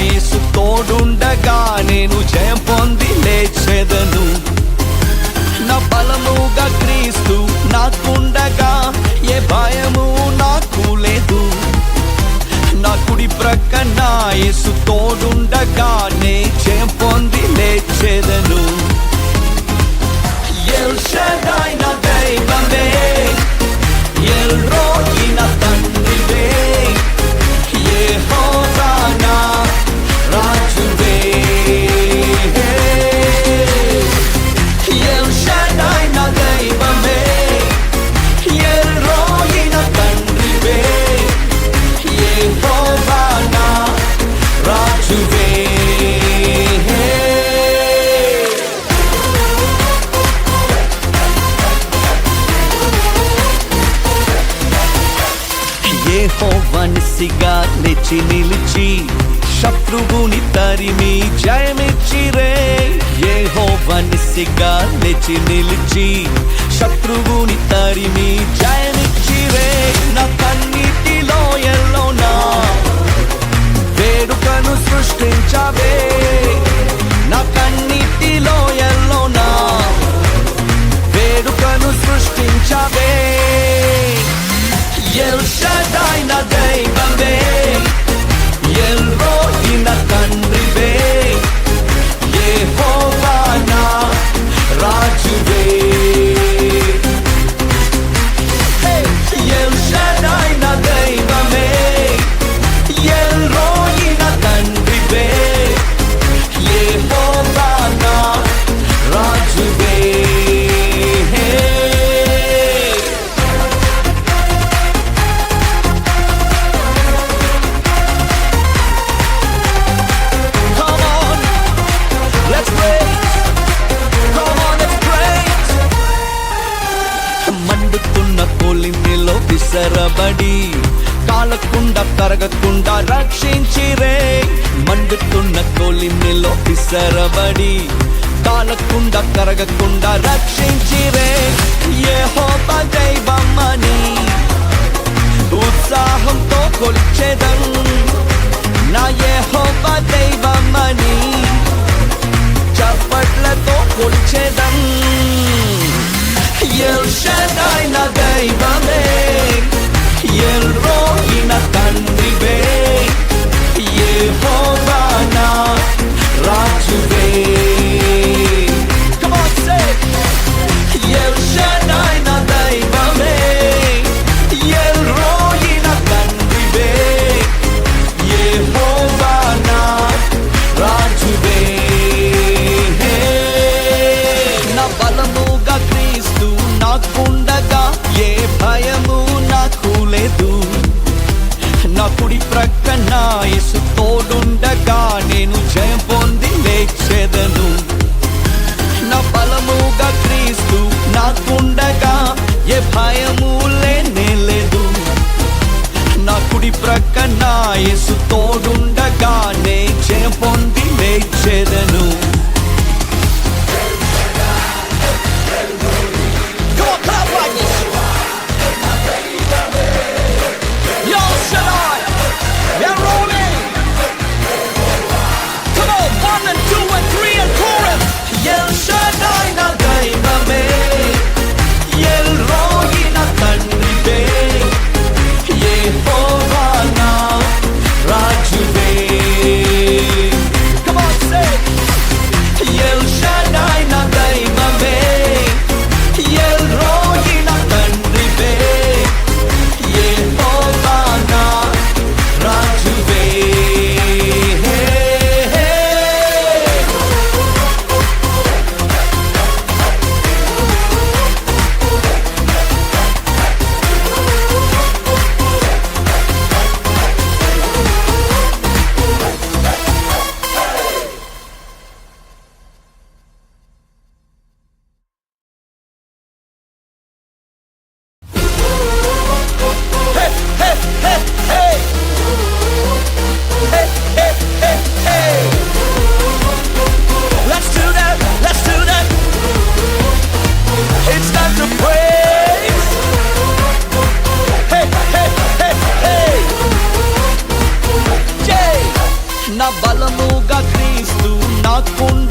యేసు తోడుండగా నేను జయం పొంది లేచెదను. నా బలముగా క్రీస్తు నాకుండగా ఏ భయము నాకు లేదు. నా కుడి ప్రక్కన యేసు తోడుండగా నే జయం పొంది లేచెదను. ఎల్ షడాయ్ నా దైవమే, ఎల్ రోయి నా తండ్రివే, యెహోవా నా రాజువే. ఎల్ షడాయ్ నా దైవమే, ఎల్ రోయి నా తండ్రివే, యెహోవా నా రాజువే. యెహోవా నిస్సిగా లేచి నిలిచి శత్రువుని తరిమి జయమిచ్చిరే. యెహోవా నిస్సిగా లేచి నిలిచి శత్రువుని తరిమి జయమిచ్చిరే. నా కన్నీటిలో ఎల్లోనా వేడుకను సృష్టించవే. నా కన్నీటిలో ఎల్లోనా వేడుకను సృష్టించవే. ఎల్ షడాయ్ నా దైవమే, ఎల్ రోయి నా తండ్రివే, యెహోవా నా రాజువే. ఎల్ షడాయ్ నా దైవమే, ఎల్ రోయి నా తండ్రివే, యెహోవా నా రాజువే. మండుతున్న కొలిమిలో విసరబడి కాలకుండా కరగకుండా రక్షించిరే. మండుతున్న కొలిమిలో విసరబడి కాలకుండా కరగకుండా రక్షించిరే. యెహోవా దైవమని ఉత్సాహంతో కొలిచెదం. నా యెహోవా దైవమని చప్పట్లతో కొలిచెదం. ఎల్ షడాయ్ నా దైవమే, ఎల్ రోయి నా తండ్రివే, యెహోవా నా రాజువే. Come on, say it. L Shaddai నా దైవమే, ఎల్ రోయి నా తండ్రివే, యెహోవా నా రాజువే. నా బలముగా క్రీస్తు నాకుండగా ఏ భయము నాకు లేదు. నా కుడి ప్రక్కన యేసు తోడుండగా నేను జయం పొంది లేచెదను. నా బలముగా క్రీస్తు నాకుండగా ఏ భయము లేనే లేదు. నా కుడి ప్రక్కన యేసు తోడుండగా నే జయం పొంది లేచెదను. Come on, say కాకుండా